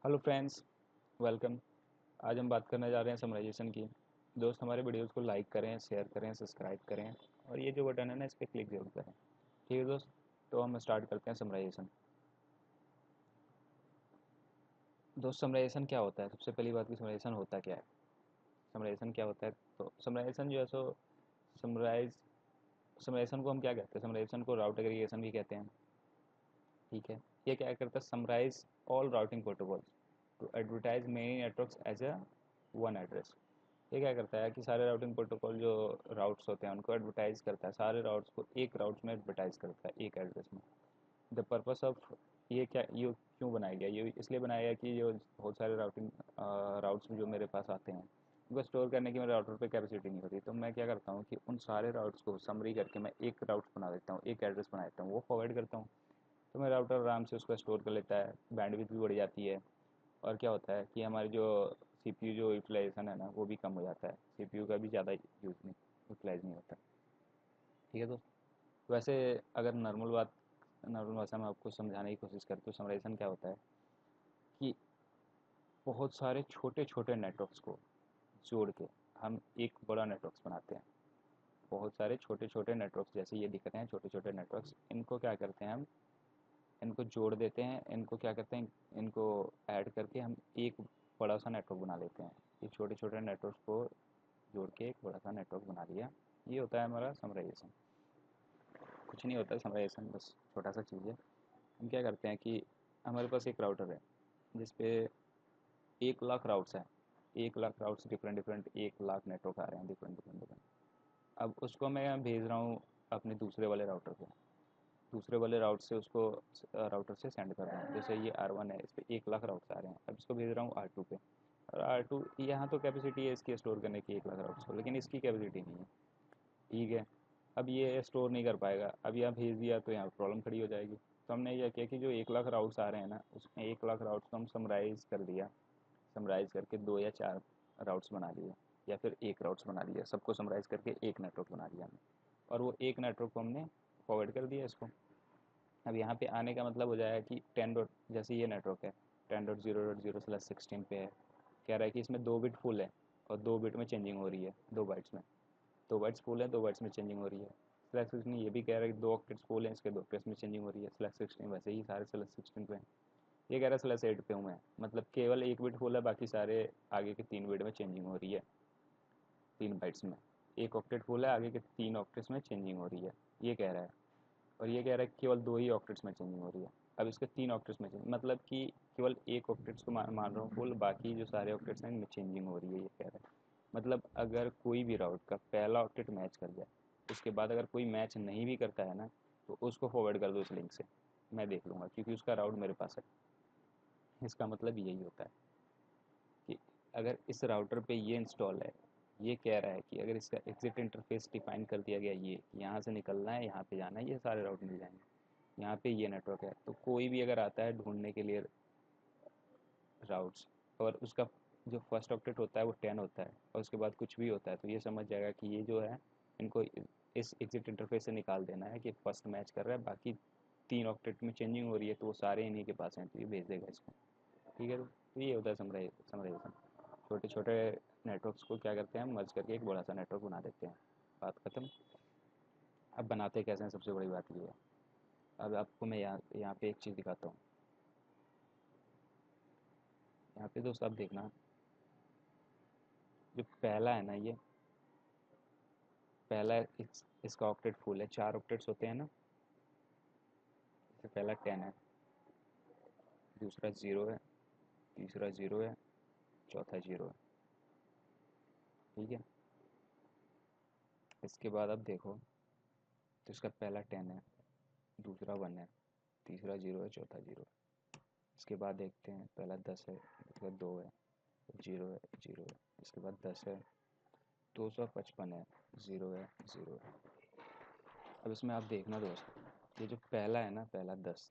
Hello friends, welcome. आज हम बात करने जा रहे हैं समराइजेशन की। दोस्त, हमारे वीडियोस को लाइक करें, शेयर करें, सब्सक्राइब करें और ये जो बटन है ना, इस पर क्लिक जरूर करें। ठीक है दोस्त, तो हम स्टार्ट करते हैं समराइजेशन। दोस्त, समराइजेशन क्या होता है? सबसे पहली बात कि समराइजेशन होता क्या है। समराइजेशन क्या होता है? तो समराइजेशन जो है सो समराइज समराइजेशन को हम क्या कहते हैं? समराइजेशन को राउट एग्रीगेशन भी कहते हैं। ठीक है। ये क्या करता है? Summarize all routing protocols to advertise many networks as a one address. ये क्या करता है कि सारे राउटिंग प्रोटोकॉल जो राउट्स होते हैं उनको एडवर्टाइज करता है, सारे राउट्स को एक राउट्स में एडवर्टाइज करता है, एक एड्रेस में। द पर्पस ऑफ ये क्यों बनाया गया? ये इसलिए बनाया गया कि जो बहुत सारे राउट्स जो मेरे पास आते हैं उनको स्टोर करने की मेरे राउटर पे कैपेसिटी नहीं होती, तो मैं क्या करता हूँ कि उन सारे राउट्स को समरी करके मैं एक राउट्स बना देता हूँ, एक एड्रेस बना देता हूँ, वो फॉरवर्ड करता हूँ। तो मेरा राउटर आराम से उसको स्टोर कर लेता है, बैंडविड्थ भी बढ़ जाती है। और क्या होता है कि हमारी जो सीपीयू जो यूटिलाइजेशन है ना, वो भी कम हो जाता है, सीपीयू का भी ज़्यादा यूज नहीं यूटिलाइज नहीं होता। ठीक है दोस्त। वैसे अगर नॉर्मल भाषा में आपको समझाने की कोशिश करें तो समराइजेशन क्या होता है कि बहुत सारे छोटे छोटे नेटवर्क्स को जोड़ के हम एक बड़ा नेटवर्क्स बनाते हैं। बहुत सारे छोटे छोटे नेटवर्क्स जैसे ये दिख रहे हैं, छोटे छोटे नेटवर्क्स, इनको क्या करते हैं हम? इनको जोड़ देते हैं, इनको क्या करते हैं, इनको ऐड करके हम एक बड़ा सा नेटवर्क बना लेते हैं। ये छोटे छोटे नेटवर्क को जोड़ के एक बड़ा सा नेटवर्क बना लिया। ये होता है हमारा समराइजेशन। कुछ नहीं होता है समराइजेशन, बस छोटा सा चीज़ है। हम क्या करते हैं कि हमारे पास एक राउटर है जिस पे 1 लाख राउट्स हैं। 1 lakh routes, different different 1 lakh network आ रहे हैं, डिफरेंट डिफरेंट डिफरेंट। अब उसको मैं भेज रहा हूँ अपने दूसरे वाले राउटर पे। दूसरे वाले राउटर से सेंड कर रहा हूँ। जैसे ये R1 है, इस पर 1 लाख राउट्स आ रहे हैं, अब इसको भेज रहा हूँ R2 पे। और R2 यहाँ तो कैपेसिटी है इसकी स्टोर करने की 1 लाख राउट्स को, लेकिन इसकी कैपेसिटी नहीं है। ठीक है। अब ये स्टोर नहीं कर पाएगा, अब यहाँ भेज दिया तो यहाँ प्रॉब्लम खड़ी हो जाएगी। तो हमने यह किया कि जो 1 लाख राउट्स आ रहे हैं ना, उसमें 1 लाख राउट्स को हम समराइज़ कर दिया। समराइज़ करके 2 या 4 राउट्स बना लिए, या फिर एक राउट्स बना लिया, सबको समराइज़ करके एक नेटवर्क बना लिया हमने। और वो एक नेटवर्क को हमने फॉरवर्ड कर दिया इसको। अब यहाँ पे आने का मतलब हो जाएगा कि 10 डॉट, जैसे ये नेटवर्क है 10.0.0/16 पे है। कह रहा है कि इसमें 2 बिट फुल है और 2 बिट में चेंजिंग हो रही है, 2 बाइट्स में। 2 बाइट्स फुल है, 2 बाइट्स में चेंजिंग हो रही है। स्लैश 16 ये भी कह रहा है कि 2 ऑक्टेट्स फुल हैं, इसके 2 ऑक्टेट्स में चेंजिंग हो रही है। स्लैश 16 वैसे ही सारे स्लैश 16 पे हैं। ये कह रहा है स्लैश 8 पे हूँ मैं, मतलब केवल 1 बिट फुल है, बाकी सारे आगे के 3 बिट में चेंजिंग हो रही है, 3 बाइट्स में। 1 ऑक्टेट फुल है, आगे के 3 ऑक्टेट्स में चेंजिंग हो रही है, ये कह रहा है। और ये कह रहा है कि केवल 2 ही ऑक्टेट्स में चेंजिंग हो रही है। अब इसके 3 ऑक्टेट्स में चेंजिंग, मतलब कि केवल 1 ऑक्टेट्स को मान रहा हूँ फुल, बाकी जो सारे ऑक्टेट्स हैं इनमें चेंजिंग हो रही है, ये कह रहा है। मतलब अगर कोई भी राउट का पहला ऑक्टेट मैच कर जाए, उसके बाद अगर कोई मैच नहीं भी करता है ना, तो उसको फॉरवर्ड कर दो इस लिंक से, मैं देख लूँगा, क्योंकि उसका राउट मेरे पास है। इसका मतलब यही होता है कि अगर इस राउटर पे ये इंस्टॉल है, ये कह रहा है कि अगर इसका एग्जिट इंटरफेस डिफाइन कर दिया गया, ये यहाँ से निकलना है, यहाँ पे जाना है, ये सारे राउट मिल जाएंगे। यहाँ पे ये नेटवर्क है, तो कोई भी अगर आता है ढूंढने के लिए राउट्स, और उसका जो फर्स्ट ऑक्टेट होता है वो 10 होता है और उसके बाद कुछ भी होता है, तो ये समझ जाएगा कि ये जो है, इनको इस एग्जिट इंटरफेस से निकाल देना है कि फर्स्ट मैच कर रहा है, बाकी 3 ऑक्टेट में चेंजिंग हो रही है, तो वो सारे इन्हीं के पास हैं, तो ये भेज देगा इसको। ठीक है, तो ये होता है समराइजेशन। छोटे छोटे नेटवर्क्स को क्या करते हैं, मर्ज करके एक बड़ा सा नेटवर्क बना देते हैं, बात खत्म। अब बनाते कैसे हैं, सबसे बड़ी बात ये है। अब आपको मैं यहाँ पे एक चीज़ दिखाता हूँ। यहाँ पे दोस्त आप देखना, जो पहला है ना, ये पहला इसका ऑक्टेट फुल है, 4 ऑक्टेट्स होते हैं ना। इससे पहला 10 है, दूसरा 0 है, तीसरा 0 है, चौथा 0 है। ठीक है। इसके बाद अब देखो, तो इसका पहला 10 है, दूसरा 1 है, तीसरा 0 है, चौथा 0 है। इसके बाद देखते हैं, पहला 10 है, दूसरा 2 है, 0 है, 0 है। इसके बाद 10 है, 255 है, 0 है, 0 है। अब इसमें आप देखना दोस्त, ये जो पहला है ना, पहला 10,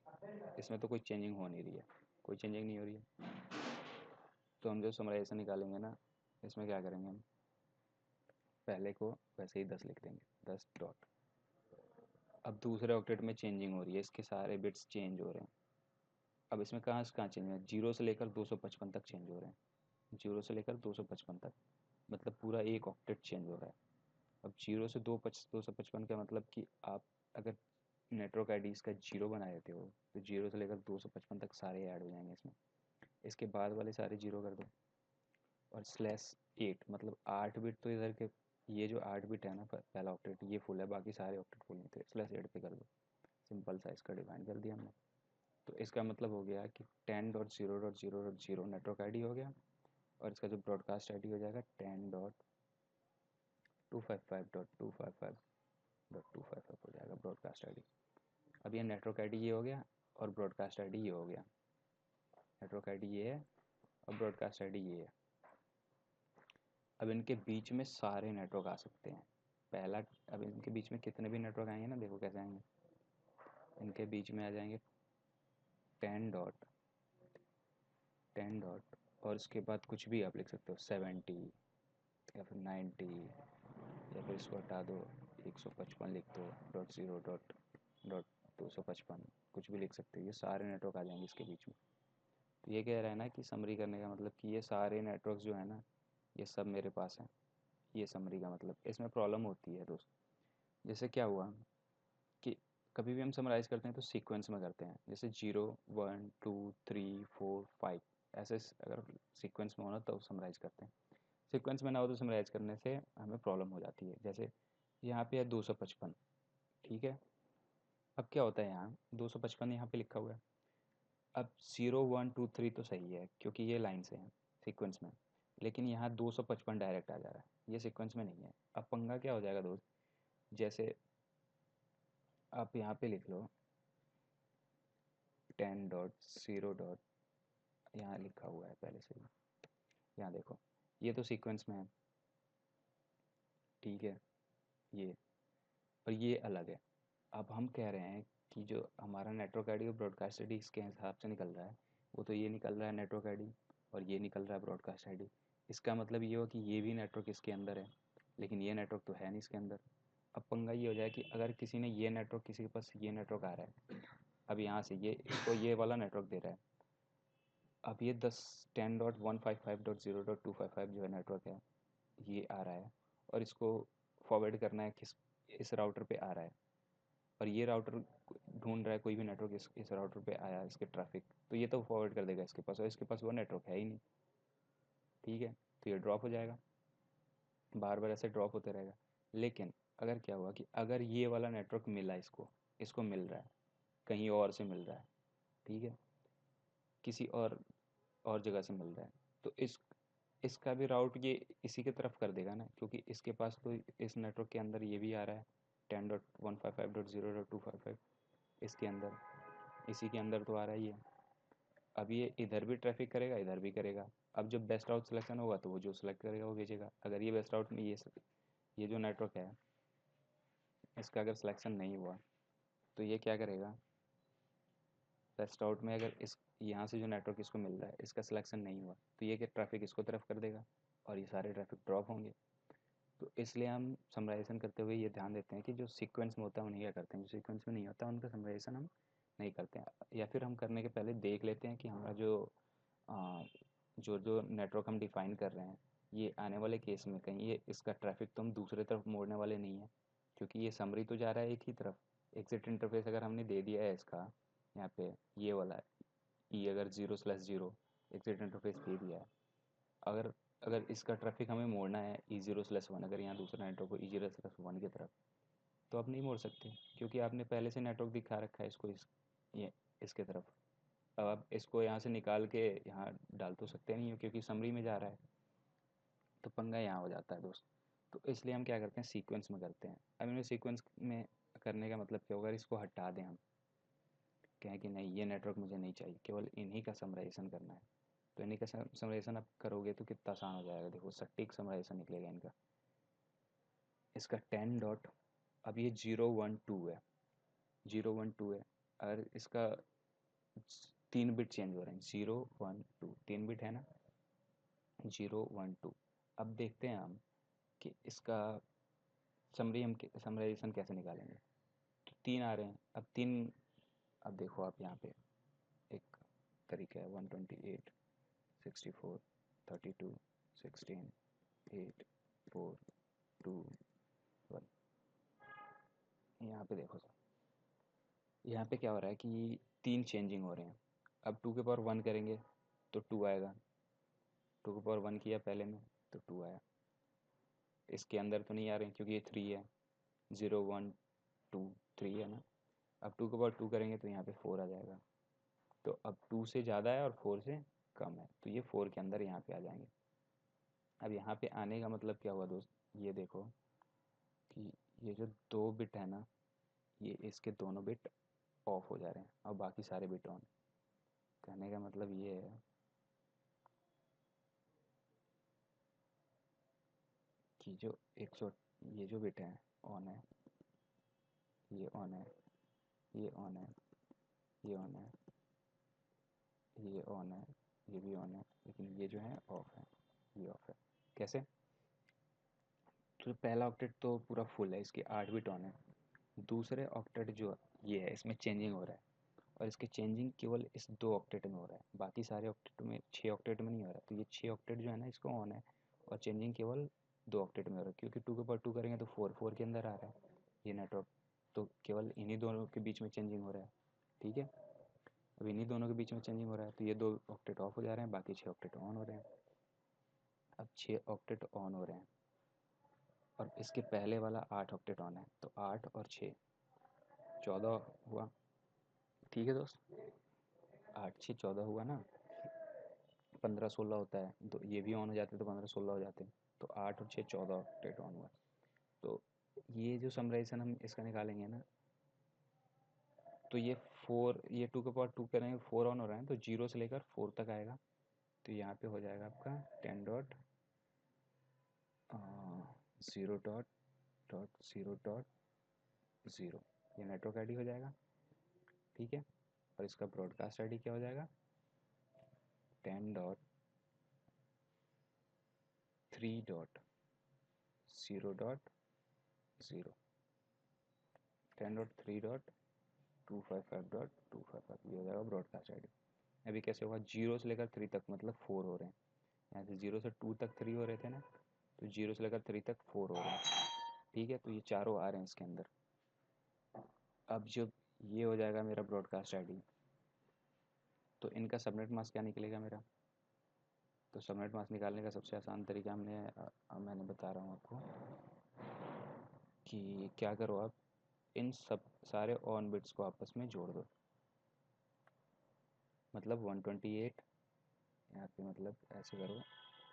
इसमें तो कोई चेंजिंग हो नहीं रही है, कोई चेंजिंग नहीं हो रही है। तो हम जो समराइजेशन निकालेंगे ना, इसमें क्या करेंगे हम, पहले को वैसे ही 10 लिख देंगे, 10 डॉट। अब दूसरे ऑक्टेट में चेंजिंग हो रही है, इसके सारे बिट्स चेंज हो रहे हैं। अब इसमें कहाँ से कहाँ चेंज है, 0 से लेकर 255 तक चेंज हो रहे हैं, 0 से लेकर 255 तक, मतलब पूरा एक ऑक्टेट चेंज हो रहा है। अब 0 से 255 का मतलब कि आप अगर नेटवर्क आईडीज़ का 0 बना देते हो तो 0 से लेकर 255 तक सारे ऐड हो जाएंगे इसमें। इसके बाद वाले सारे 0 कर दो, और /8 मतलब 8 बिट तो इधर के, ये जो 8 बिट है ना पहला ऑक्टेट ये फुल है, बाकी सारे ऑक्टेट फुल नहीं थे, /8 पे कर दो। सिंपल सा इसका डिफाइन कर दिया हमने। तो इसका मतलब हो गया कि 10.0.0.0 नेटवर्क आईडी हो गया, और इसका जो ब्रॉडकास्ट आईडी हो जाएगा 10.255.255.255 हो जाएगा ब्रॉडकास्ट आईडी। अब ये नेटवर्क आईडी ये हो गया और ब्रॉडकास्ट आईडी ये हो गया। नेटवर्क आईडी ये है और ब्रॉडकास्ट आईडी ये है। अब इनके बीच में सारे नेटवर्क आ सकते हैं। पहला, अब इनके बीच में कितने भी नेटवर्क आएंगे ना, देखो कैसे आएंगे। इनके बीच में आ जाएंगे 10 डॉट और उसके बाद कुछ भी आप लिख सकते हो, 70 या फिर 90, या फिर इसको हटा दो 155 लिख दो, .0.255 कुछ भी लिख सकते हो। ये सारे नेटवर्क आ जाएंगे इसके बीच में। तो ये कह रहा है ना कि समरी करने का मतलब कि ये सारे नेटवर्क जो है ना ये सब मेरे पास हैं। ये समरी का मतलब। इसमें प्रॉब्लम होती है दोस्त, जैसे क्या हुआ कि कभी भी हम समराइज़ करते हैं तो सीक्वेंस में करते हैं, जैसे 0 1 2 3 4 5 ऐसे अगर सीक्वेंस में होना तो समराइज़ करते हैं। सीक्वेंस में ना हो तो समराइज़ करने से हमें प्रॉब्लम हो जाती है। जैसे यहाँ पे है 255, ठीक है। अब क्या होता है, यहाँ 255 यहाँ पे लिखा हुआ है। अब 0 1 2 3 तो सही है क्योंकि ये लाइन से हैं सीक्वेंस में, लेकिन यहाँ 255 डायरेक्ट आ जा रहा है, ये सीक्वेंस में नहीं है। अब पंगा क्या हो जाएगा दोस्त, जैसे आप यहाँ पे लिख लो 10.0. यहाँ लिखा हुआ है पहले से ही, यहाँ देखो ये तो सीक्वेंस में है, ठीक है, ये, और ये अलग है। अब हम कह रहे हैं कि जो हमारा नेटवर्क आईडी और ब्रॉडकास्ट आईडी इसके हिसाब से निकल रहा है, वो तो ये निकल रहा है नेटवर्क आईडी और ये निकल रहा है ब्रॉडकास्ट आईडी। इसका मतलब ये हो कि ये भी नेटवर्क इसके अंदर है, लेकिन ये नेटवर्क तो है नहीं इसके अंदर। अब पंगा ये हो जाए कि अगर किसी ने ये नेटवर्क, किसी के पास ये नेटवर्क आ रहा है, अब यहाँ से ये इसको ये वाला नेटवर्क दे रहा है। अब ये 10.155.0.255 जो है नेटवर्क है ये आ रहा है, और इसको फॉरवर्ड करना है किस, इस राउटर पे आ रहा है, और ये राउटर ढूंढ रहा है कोई भी नेटवर्क इस राउटर पे आया इसके ट्रैफिक, तो ये तो फॉरवर्ड कर देगा इसके पास, और इसके पास वो नेटवर्क है ही नहीं, ठीक है। तो ये ड्रॉप हो जाएगा, बार बार ऐसे ड्रॉप होते रहेगा। लेकिन अगर क्या हुआ कि अगर ये वाला नेटवर्क मिला इसको, इसको मिल रहा है कहीं और से मिल रहा है, ठीक है, किसी और जगह से मिल रहा है, तो इसका भी राउट ये इसी की तरफ कर देगा ना, क्योंकि इसके पास तो इस नेटवर्क के अंदर ये भी आ रहा है 10.155.0.255 इसके अंदर, इसी के अंदर तो आ रहा है ये। अब ये इधर भी ट्रैफिक करेगा, इधर भी करेगा। अब जब बेस्ट राउट सिलेक्शन होगा तो वो जो सिलेक्ट करेगा वो भेजेगा। अगर ये बेस्ट राउट में ये जो नेटवर्क है इसका अगर सिलेक्शन नहीं हुआ तो ये क्या करेगा, बेस्ट आउट में अगर इस यहाँ से जो नेटवर्क इसको मिल रहा है इसका सिलेक्शन नहीं हुआ तो ये ट्रैफिक इसको तरफ कर देगा और ये सारे ट्रैफिक ड्रॉप होंगे। तो इसलिए हम समराइजेशन करते हुए ये ध्यान देते हैं कि जो सीक्वेंस में होता है उन्हें क्या करते हैं, जो सीक्वेंस में नहीं होता उनका समराइजेशन हम नहीं करते हैं, या फिर हम करने के पहले देख लेते हैं कि हमारा आ, जो नेटवर्क हम डिफ़ाइन कर रहे हैं ये आने वाले केस में कहीं ये इसका ट्रैफिक तो हम दूसरे तरफ मोड़ने वाले नहीं हैं, क्योंकि ये समरी तो जा रहा है एक ही तरफ। एग्जिट इंटरफेस अगर हमने दे दिया है इसका, यहाँ पे ये वाला ई अगर 0/0 एग्जिट इंटरफेस दे दिया है, अगर अगर इसका ट्रैफिक हमें मोड़ना है E0/1, अगर यहाँ दूसरा नेटवर्क हो E0/1 की तरफ, तो आप नहीं मोड़ सकते क्योंकि आपने पहले से नेटवर्क दिखा रखा है इसको ये इसके तरफ। अब आप इसको यहाँ से निकाल के यहाँ डाल तो सकते नहीं हो क्योंकि समरी में जा रहा है, तो पंगा यहाँ हो जाता है दोस्त। तो इसलिए हम क्या करते हैं, सीक्वेंस में करते हैं। अब इनमें सीक्वेंस में करने का मतलब क्या होगा, इसको हटा दें हम, कहें कि नहीं ये नेटवर्क मुझे नहीं चाहिए, केवल इन्हीं का समराइजेशन करना है। तो इन्हीं का समराइजेशन आप करोगे तो कितना आसान हो जाएगा, देखो सटीक समराइजेशन निकलेगा इनका। इसका 10 डॉट, अब ये 0 1 2 है, 0 1 2 है, अगर इसका 3 बिट चेंज हो रहे हैं, 0 1 2 3 बिट है ना, 0 1 2। अब देखते हैं हम कि इसका हम समराइजेशन कैसे निकालेंगे। तो 3 आ रहे हैं, अब 3, अब देखो आप यहाँ पे एक तरीका है 128 64 32 16 8 4 2 1। यहाँ पे देखो सर, यहाँ पे क्या हो रहा है कि 3 चेंजिंग हो रहे हैं। अब 2 के पावर 1 करेंगे तो 2 आएगा, 2 के पावर 1 किया पहले में तो 2 आया। इसके अंदर तो नहीं आ रहे हैं क्योंकि ये 3 है, 0 1 2 3 है ना। अब 2 के पावर 2 करेंगे तो यहाँ पे 4 आ जाएगा। तो अब 2 से ज़्यादा है और 4 से कम है, तो ये 4 के अंदर यहाँ पे आ जाएंगे। अब यहाँ पे आने का मतलब क्या हुआ दोस्त, ये देखो कि ये जो 2 बिट है ना, ये इसके दोनों बिट ऑफ हो जा रहे हैं और बाकी सारे बिट ऑन। कहने का मतलब ये है कि जो 100 ये जो बिट है ऑन है, ये ऑन है, ये ऑन है, ये ऑन है, ये ऑन है, ये भी ऑन है, लेकिन ये जो है ऑफ है, ये ऑफ है। कैसे? तो पहला ऑक्टेट तो पूरा फुल है, इसके 8 बिट ऑन है। दूसरे ऑक्टेट जो ये है इसमें चेंजिंग हो रहा है, और इसके चेंजिंग केवल इस 2 ऑक्टेट में हो रहा है, बाकी सारे ऑक्टेट में 6 ऑक्टेट में नहीं हो रहा है। तो ये 6 ऑक्टेट जो है ना इसको ऑन है, और चेंजिंग केवल 2 ऑक्टेट में हो रहा है, क्योंकि 2 के पावर 2 करेंगे तो 4 4 के अंदर आ रहा है ये नेटवर्क। तो केवल इन्हीं दोनों के बीच में चेंजिंग हो रहा है, ठीक है। अब इन्हीं दोनों के बीच में चेंजिंग हो रहा है, तो ये 2 ऑक्टेट ऑफ हो जा रहे हैं, बाकी 6 ऑक्टेट ऑन हो रहे हैं। अब 6 ऑक्टेट ऑन हो रहे हैं और इसके पहले वाला 8 ऑक्टेट ऑन है, तो 8 और 6 14 हुआ, ठीक है दोस्त। 8 6 14 हुआ ना, 15 16 होता है, तो ये भी ऑन हो जाते तो 15 16 हो जाते। तो 8 और 6 14 ऑक्टेट ऑन हुआ। तो ये जो समराइजेशन हम इसका निकालेंगे ना, तो ये 4, ये 2 के पावर 2 करेंगे, 4 ऑन हो रहा है तो 0 से लेकर 4 तक आएगा। तो यहाँ पे हो जाएगा आपका 10 डॉट 0 डॉट डॉट 0 डॉट 0, ये नेटवर्क आईडी हो जाएगा, ठीक है। और इसका ब्रॉडकास्ट आईडी क्या हो जाएगा, 10 dot 3 dot 0 dot 0, 10 dot 3 dot 255 dot 255, ये हो जाएगा ब्रॉडकास्ट आईडी। अभी कैसे होगा, 0 से लेकर 3 तक मतलब 4 हो रहे हैं, यहाँ से 0 से 2 तक 3 हो रहे थे ना, तो 0 से लेकर 3 तक 4 हो रहे हैं, ठीक है। तो ये चारों आ रहे हैं इसके अंदर। अब जब ये हो जाएगा मेरा ब्रॉडकास्ट आईडी, तो इनका सबनेट मास्क क्या निकलेगा मेरा। तो सबनेट मास्क निकालने का सबसे आसान तरीका मैंने बता रहा हूँ आपको कि क्या करो आप, इन सब सारे ऑन बिट्स को आपस में जोड़ दो। मतलब 128 यहाँ पे, मतलब ऐसे करो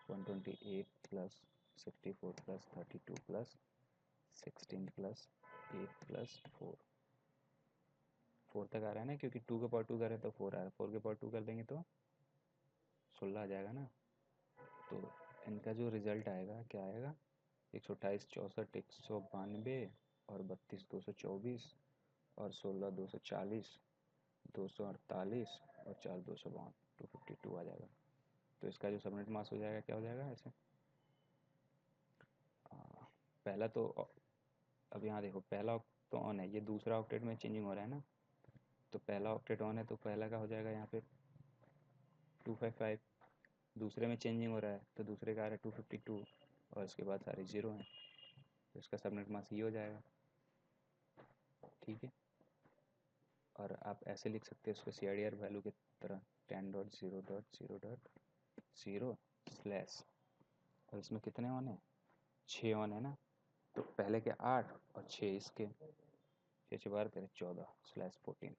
128 plus 64 plus 32 plus 16 plus 8 plus 4, 4 तक आ रहा है ना, क्योंकि 2 के पावर 2 करें तो 4 आ रहा है, 4 के पावर 2 कर देंगे तो 16 आ जाएगा ना। तो इनका जो रिज़ल्ट आएगा क्या आएगा, 128 64 192 और 32 224 और 16 240 248 और 4 252, 252 आ जाएगा। तो इसका जो सबनेट मास्क हो जाएगा क्या हो जाएगा ऐसे, पहला तो अब यहाँ देखो पहला तो ऑन है, ये दूसरा ऑक्टेट में चेंजिंग हो रहा है ना, तो पहला ऑक्टेट ऑन है तो पहला का हो जाएगा यहाँ पे 255, दूसरे में चेंजिंग हो रहा है तो दूसरे का आ रहा है 252 और इसके बाद सारे 0 हैं, तो इसका सबनेट मास्क ये हो जाएगा, ठीक है। और आप ऐसे लिख सकते हैं उसको CIDR वैल्यू की तरह 10 डॉट 0 डॉट 0 डॉट 0 स्लैश, और इसमें कितने ऑन है, 6 ऑन है ना, तो पहले के 8 और 6 इसके, 6 6 12 13 14 स्लैश 14,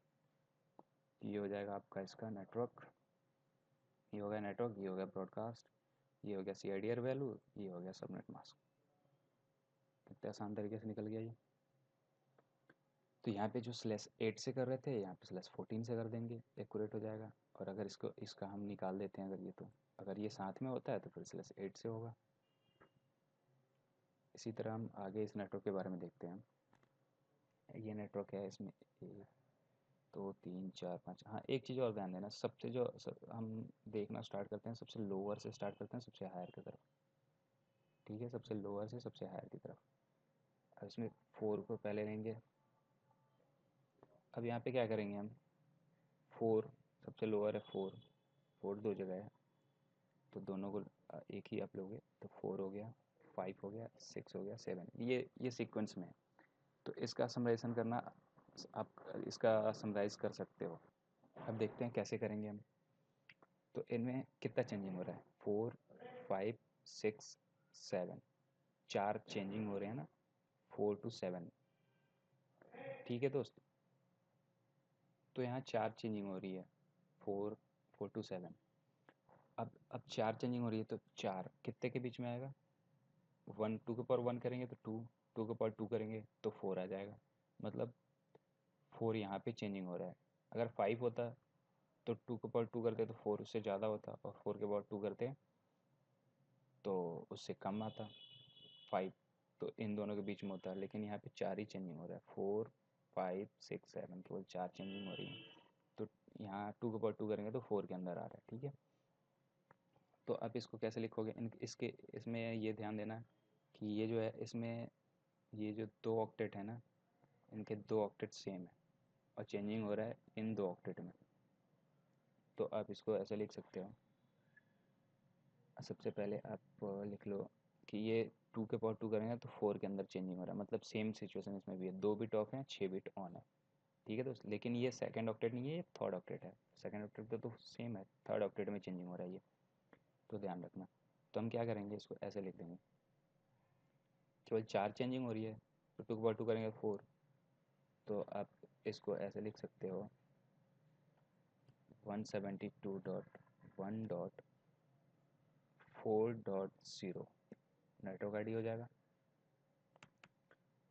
ये हो जाएगा आपका इसका नेटवर्क। ये हो गया नेटवर्क, ये हो गया ब्रॉडकास्ट, ये हो गया CIDR वैल्यू, ये हो गया सबनेट मास्क। कितने आसान तरीके से निकल गया ये। तो यहाँ पे जो स्लैश 8 से कर रहे थे यहाँ पे स्लैश 14 से कर देंगे, एक्यूरेट हो जाएगा। और अगर इसका हम निकाल देते हैं, अगर ये तो अगर ये साथ में होता है तो फिर स्लैश 8 से होगा। इसी तरह हम आगे इस नेटवर्क के बारे में देखते हैं। ये नेटवर्क है, इसमें 1 2 3 4 5, हाँ एक चीज़ और ध्यान देना, सबसे जो हम देखना स्टार्ट करते हैं सबसे लोअर से स्टार्ट करते हैं सबसे हायर की तरफ, ठीक है, सबसे लोअर से सबसे हायर की तरफ। अब इसमें 4 को पहले लेंगे। अब यहाँ पे क्या करेंगे हम, 4 सबसे लोअर है 4, 4 दो जगह है तो दोनों को एक ही आप लोगे तो 4 हो गया, 5 हो गया, 6 हो गया, 7, ये सीक्वेंस में है। तो इसका समराइजेशन करना आप इसका समराइज कर सकते हो। अब देखते हैं कैसे करेंगे हम। तो इनमें कितना चेंजिंग हो रहा है, 4, 5, 6, 7, 4 चेंजिंग हो रहे हैं ना, 4 to 7। ठीक है दोस्त, तो यहाँ 4 चेंजिंग हो रही है, 4, 4 to 7। अब 4 चेंजिंग हो रही है तो 4 कितने के बीच में आएगा, 1 2 के पावर 1 करेंगे तो 2, 2 के पावर 2 करेंगे तो 4 आ जाएगा। मतलब 4 यहाँ पे चेंजिंग हो रहा है। अगर 5 होता तो 2 के पावर 2 करते तो 4 उससे ज़्यादा होता, और 4 के पावर 2 करते तो उससे कम आता 5। तो इन दोनों के बीच में होता है, लेकिन यहाँ पे 4 ही चेंजिंग हो रहा है, 4, 5, 6, 7, केवल 4 चेंजिंग हो रही है। तो यहाँ 2 के पावर 2 करेंगे तो 4 के अंदर आ रहा है। ठीक है, तो अब इसको कैसे लिखोगे, इसके इसमें ये ध्यान देना कि ये जो है इसमें ये जो 2 ऑक्टेट है ना, इनके 2 ऑक्टेट सेम है और चेंजिंग हो रहा है इन 2 ऑक्टेट में। तो आप इसको ऐसे लिख सकते हो, सबसे पहले आप लिख लो कि ये 2 के पावर 2 करेंगे तो 4 के अंदर चेंजिंग हो रहा है। मतलब सेम सिचुएशन इसमें भी है, 2 बिट ऑफ है, 6 बिट ऑन है। ठीक है दोस्त, लेकिन ये सेकंड ऑक्टेट नहीं है, ये थर्ड ऑक्टेट है। सेकंड ऑक्टेट तो सेम है, थर्ड ऑक्टेट में चेंजिंग हो रहा है ये, तो ध्यान रखना। तो हम क्या करेंगे, इसको ऐसे लिख देंगे, केवल 4 चेंजिंग हो रही है तो 2 के पावर 2 करेंगे 4। तो आप इसको ऐसे लिख सकते हो, 172.1.4.0 नेटवर्क आईडी हो जाएगा,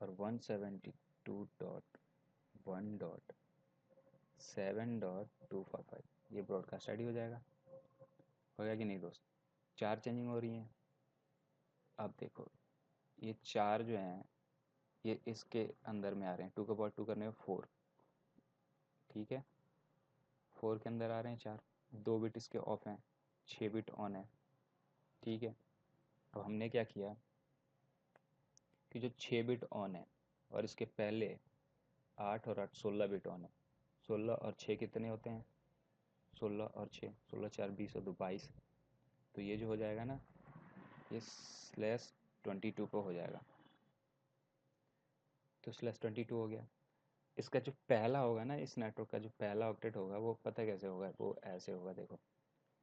और 172.1.7.255 ये ब्रॉडकास्ट आईडी हो जाएगा। हो गया कि नहीं दोस्त, 4 चेंजिंग हो रही हैं। अब देखो ये 4 जो हैं ये इसके अंदर में आ रहे हैं, 2 के पावर 2 करने में 4। ठीक है, 4 के अंदर आ रहे हैं 4, 2 बिट इसके ऑफ हैं, 6 बिट ऑन है। ठीक है, अब हमने क्या किया कि जो 6 बिट ऑन है और इसके पहले 8 और 8 16 बिट ऑन है। 16 और 6 कितने होते हैं, 16 और 6, 16 4 20 और 2 22। तो ये जो हो जाएगा ना, ये /22 पे हो जाएगा। तो /22 हो गया। इसका जो पहला होगा ना, इस नेटवर्क का जो पहला ऑक्टेट होगा वो पता कैसे होगा, वो ऐसे होगा, देखो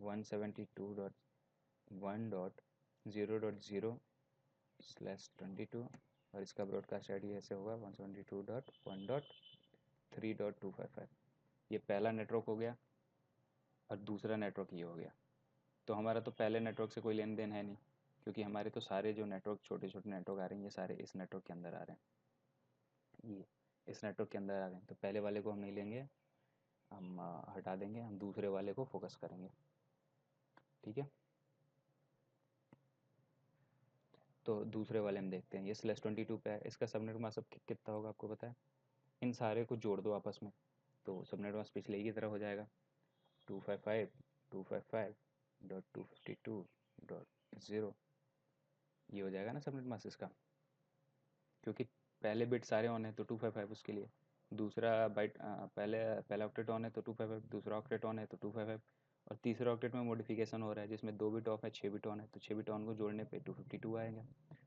172.1.0.0/22, और इसका ब्रॉडकास्ट आईडी ऐसे होगा 172.1.3.255। ये पहला नेटवर्क हो गया और दूसरा नेटवर्क ये हो गया। तो हमारा तो पहले नेटवर्क से कोई लेन देन है नहीं, क्योंकि हमारे तो सारे जो नेटवर्क छोटे छोटे नेटवर्क आ रहे हैं ये सारे इस नेटवर्क के अंदर आ रहे हैं, ये इस नेटवर्क के अंदर आ रहे हैं। तो पहले वाले को हम नहीं लेंगे, हम हटा देंगे, हम दूसरे वाले को फोकस करेंगे। ठीक है, तो दूसरे वाले हम देखते हैं, ये /22 पे है। इसका सबनेट मास्क अब कितना होगा आपको पता है, इन सारे को जोड़ दो आपस में तो सबनेट मास्क पिछले ही की तरह हो जाएगा, 255.255.252.0। ये हो जाएगा ना सबनेट मास्क इसका, क्योंकि पहले बिट सारे ऑन है तो 255 उसके लिए, दूसरा बाइट पहला ऑक्टेट ऑन है तो 255, दूसरा ऑक्टेट ऑन है तो 255, और तीसरा ऑक्टेट में मॉडिफिकेशन हो रहा है जिसमें 2 बिट ऑफ है, 6 बिट ऑन है, तो 6 बिट ऑन को जोड़ने पे 252 आएगा,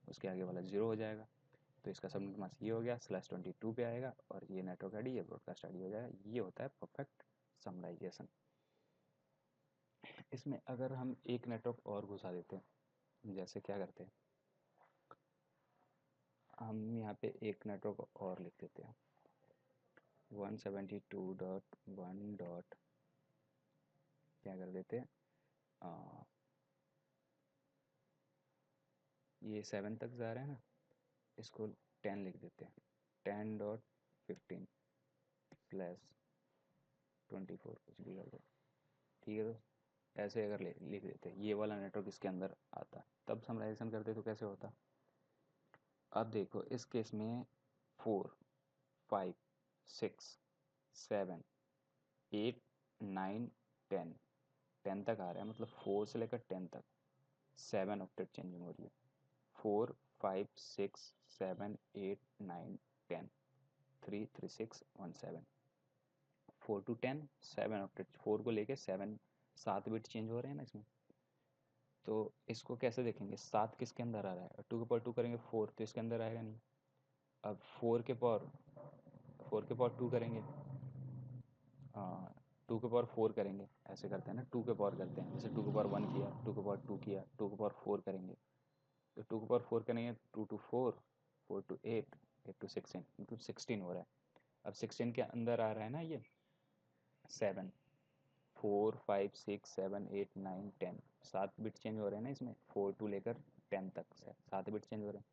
उसके आगे वाला 0 हो जाएगा। तो इसका सबनेट मास्क ये हो गया, /22 पे आएगा, और ये नेटवर्क आईडी, ये ब्रॉडकास्ट आईडी हो जाएगा। ये होता है परफेक्ट समराइजेशन। इसमें अगर हम एक नेटवर्क और घुसा देते हैं, जैसे क्या करते हैं, हम यहाँ पे एक नेटवर्क और लिख देते हैं, 172.1. क्या कर देते हैं, ये 7 तक जा रहे हैं ना, इसको 10 लिख देते हैं, 10.15/24 कुछ भी कर दो। ठीक है, तो ऐसे अगर लिख देते हैं, ये वाला नेटवर्क इसके अंदर आता, तब समराइजेशन करते तो कैसे होता। अब देखो इस केस में 4, 5, 6, 7, 8, 9, 10, 10 तक आ रहा है, मतलब 4 से लेकर 10 तक 7 ऑक्टेट चेंजिंग हो रही है, 4, 5, 6, 7, 8, 9, 10, 3, 3, 6, 1, 7, 4 to 10 7 ऑक्टेट, 4 को लेके 7 बिट चेंज हो रहे हैं ना इसमें। तो इसको कैसे देखेंगे, 7 किसके अंदर आ रहा है, 2 के पावर 2 करेंगे 4 तो इसके अंदर आएगा नहीं। अब 4 के पावर 2 करेंगे, 2 के पावर 4 करेंगे, ऐसे करते हैं ना, 2 के पावर करते हैं, जैसे 2 के पावर 1 किया, 2 के पावर 2 किया, 2 के पावर 4 करेंगे। तो 2 के पावर 4 करेंगे, 2 to 4, 4 to 8, 8 to 16, मतलब 16 हो रहा है। अब 16 के अंदर आ रहा है ना ये 7, 4 5 6 7 8 9 10, 7 बिट चेंज हो रहे हैं ना इसमें, 4 टू लेकर 10 तक से 7 बिट चेंज हो रहे हैं।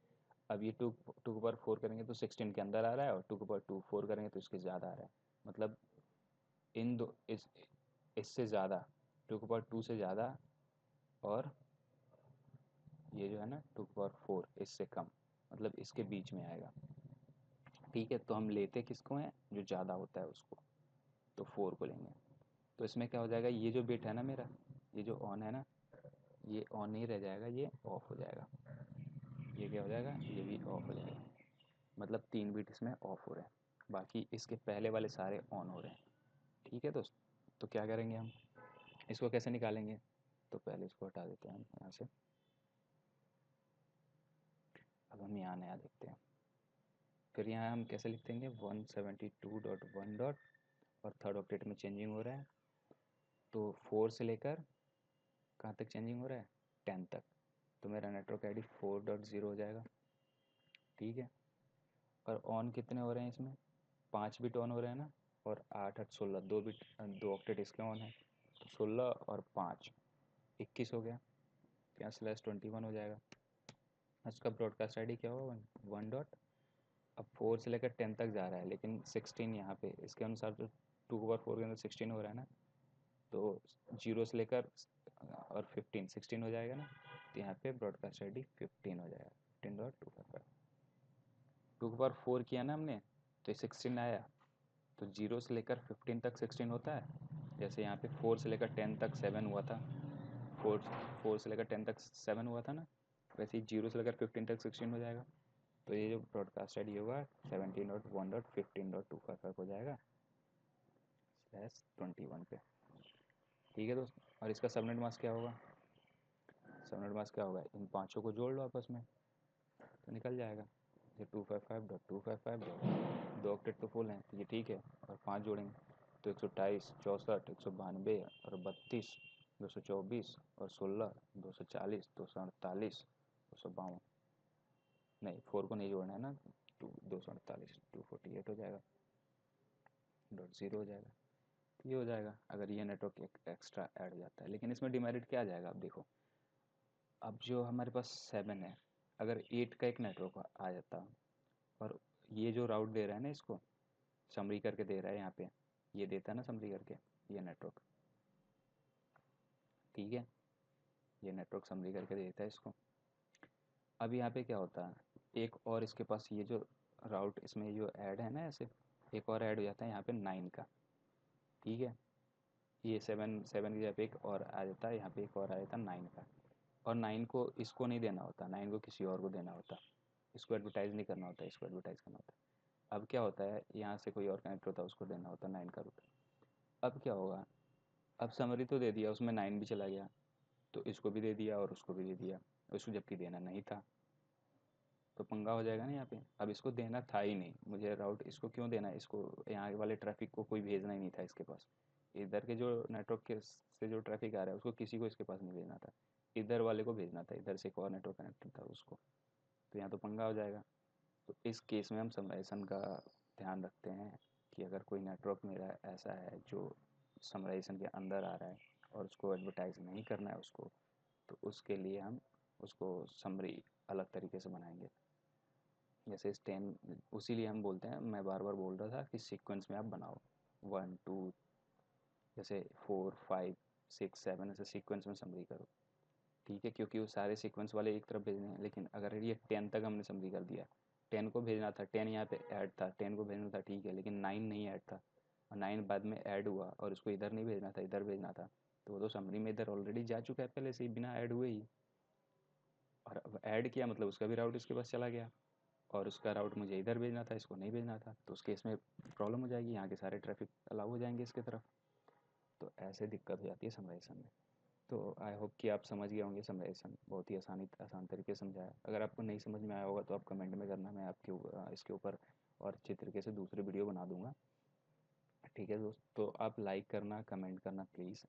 अब ये 2 के पावर 4 करेंगे तो 16 के अंदर आ रहा है, और 2 के पावर 2 4 करेंगे तो इसके ज़्यादा आ रहा है। मतलब इन दो इससे ज़्यादा, 2 के पावर 2 से ज़्यादा, और ये जो है ना 2 के पावर 4 इससे कम, मतलब इसके बीच में आएगा। ठीक है, तो हम लेते किसको हैं, जो ज़्यादा होता है उसको, तो 4 को लेंगे। तो इसमें क्या हो जाएगा, ये जो बिट है ना मेरा, ये जो ऑन है ना, ये ऑन नहीं रह जाएगा, ये ऑफ हो जाएगा। ये क्या हो जाएगा, ये भी ऑफ हो जाएगा। मतलब 3 बिट इसमें ऑफ हो रहे हैं, बाकी इसके पहले वाले सारे ऑन हो रहे हैं। ठीक है दोस्त, तो क्या करेंगे हम, इसको कैसे निकालेंगे, तो पहले इसको हटा देते हैं हम यहाँ से। अब हम यहाँ नया देखते हैं। फिर यहाँ हम कैसे लिख देंगे, 172.1 डॉट, और थर्ड ऑक्टेट में चेंजिंग हो रहा है, तो 4 से लेकर कहाँ तक चेंजिंग हो रहा है, 10 तक। तो मेरा नेटवर्क आईडी 4.0 हो जाएगा। ठीक है, और ऑन कितने हो रहे हैं इसमें, 5 बिट ऑन हो रहे हैं ना, और 8 8 16, 2 बिट 2 ऑक्टेट इसके ऑन है, तो 16 और 5 21 हो गया। यहाँ /21 हो जाएगा। उसका ब्रॉडकास्ट आईडी क्या होगा, 1 डॉट। अब 4 से लेकर 10 तक जा रहा है, लेकिन 16 यहाँ पे इसके अनुसार तो 2 के पावर 4 के अंदर 16 हो रहा है ना, तो 0 से लेकर और 15 16 हो जाएगा ना, तो यहाँ पे ब्रॉडकास्ट आईडी 15 हो जाएगा, 15.255। 2 के पावर 4 किया ना हमने, तो ये 16 आया, तो 0 से लेकर 15 तक 16 होता है। जैसे यहाँ पे 4 से लेकर 10 तक 7 हुआ था, 4 से लेकर 10 तक 7 हुआ था ना, वैसे ही 0 से लेकर 15 तक 16 हो जाएगा। तो ये जो ब्रॉडकास्ट आईडी होगा 17.1.15.255 हो जाएगा /21 पे। ठीक है दोस्त, और इसका सबनेट मास्क क्या होगा, सबनेट मास्क क्या होगा, इन पांचों को जोड़ लो आपस में तो निकल जाएगा। ये 255.255, 2 ऑक्टेट तो फुल हैं, तो ये ठीक है, और 5 जोड़ेंगे तो 128 64 192 और 32 224 और 16 240 248 252, नहीं 4 को नहीं जोड़ना है ना, 248 248 हो जाएगा, .0 हो जाएगा। तो ये हो जाएगा अगर ये नेटवर्क एक एक्स्ट्रा ऐड हो जाता है। लेकिन इसमें डिमेरिट क्या आ जाएगा, अब देखो, अब जो हमारे पास 7 है, अगर 8 का एक नेटवर्क आ जाता, और ये जो राउट दे रहा है ना, इसको समरी करके दे रहा है, यहाँ पे ये देता है ना समरी करके, ये नेटवर्क, ठीक है, ये नेटवर्क समरी करके देता है इसको। अब यहाँ पे क्या होता है, एक और इसके पास ये जो राउट इसमें जो ऐड है ना, ऐसे एक और ऐड हो जाता है यहाँ पे 9 का। ठीक है, ये 7 की जगह पे एक और आ जाता है, यहाँ पे एक और आ जाता है 9 का, और 9 को इसको नहीं देना होता, 9 को किसी और को देना होता, इसको एडवर्टाइज़ नहीं करना होता, इसको एडवर्टाइज़ करना होता। अब क्या होता है, यहाँ से कोई और कनेक्ट होता है, उसको देना होता 9 का रूट। अब क्या होगा, अब समरी तो दे दिया, उसमें 9 भी चला गया, तो इसको भी दे दिया और उसको भी दे दिया, उसको जबकि देना नहीं था, तो पंगा हो जाएगा ना यहाँ पे। अब इसको देना था ही नहीं, मुझे राउट इसको क्यों देना है, इसको यहाँ वाले ट्रैफिक को कोई भेजना ही नहीं था इसके पास, इधर के जो नेटवर्क के से जो ट्रैफिक आ रहा है उसको किसी को इसके पास नहीं भेजना था, इधर वाले को भेजना था, इधर से एक और नेटवर्क कनेक्टेड था उसको, तो यहाँ तो पंगा हो जाएगा। तो इस केस में हम समराइजेशन का ध्यान रखते हैं कि अगर कोई नेटवर्क मेरा ऐसा है जो समराइजेशन के अंदर आ रहा है और उसको एडवर्टाइज नहीं करना है उसको, तो उसके लिए हम उसको समरी अलग तरीके से बनाएंगे। जैसे इस 10, उसी लिए हम बोलते हैं, मैं बार बार बोल रहा था कि सीक्वेंस में आप बनाओ 1 2, जैसे 4 5 6 7, ऐसे सीक्वेंस में समरी करो। ठीक है, क्योंकि वो सारे सीक्वेंस वाले एक तरफ भेजने हैं, लेकिन अगर ये 10 तक हमने समरी कर दिया, 10 को भेजना था, 10 यहाँ पे ऐड था, 10 को भेजना था, ठीक है, लेकिन 9 नहीं ऐड था, और 9 बाद में ऐड हुआ और उसको इधर नहीं भेजना था, इधर भेजना था, तो वो तो समरी में इधर ऑलरेडी जा चुका है पहले से ही बिना ऐड हुए ही, और अब ऐड किया मतलब उसका भी राउट इसके पास चला गया। और उसका राउट मुझे इधर भेजना था, इसको नहीं भेजना था, तो उस केस में प्रॉब्लम हो जाएगी, यहाँ के सारे ट्रैफिक अलाउ हो जाएंगे इसके तरफ। तो ऐसे दिक्कत हो जाती है समराइजेशन में। तो आई होप कि आप समझ गए होंगे समराइजेशन, बहुत ही आसान तरीके से समझाया। अगर आपको नहीं समझ में आया होगा तो आप कमेंट में करना, मैं आपके इसके ऊपर और अच्छे तरीके से दूसरी वीडियो बना दूंगा। ठीक है दोस्त, तो आप लाइक करना, कमेंट करना प्लीज़।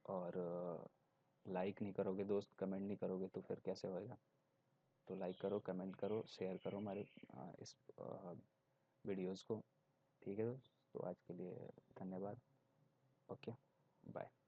और लाइक नहीं करोगे दोस्त, कमेंट नहीं करोगे तो फिर कैसे होएगा। तो लाइक करो, कमेंट करो, शेयर करो हमारे इस वीडियोज़ को। ठीक है दोस्त, तो आज के लिए धन्यवाद। Okay, bye.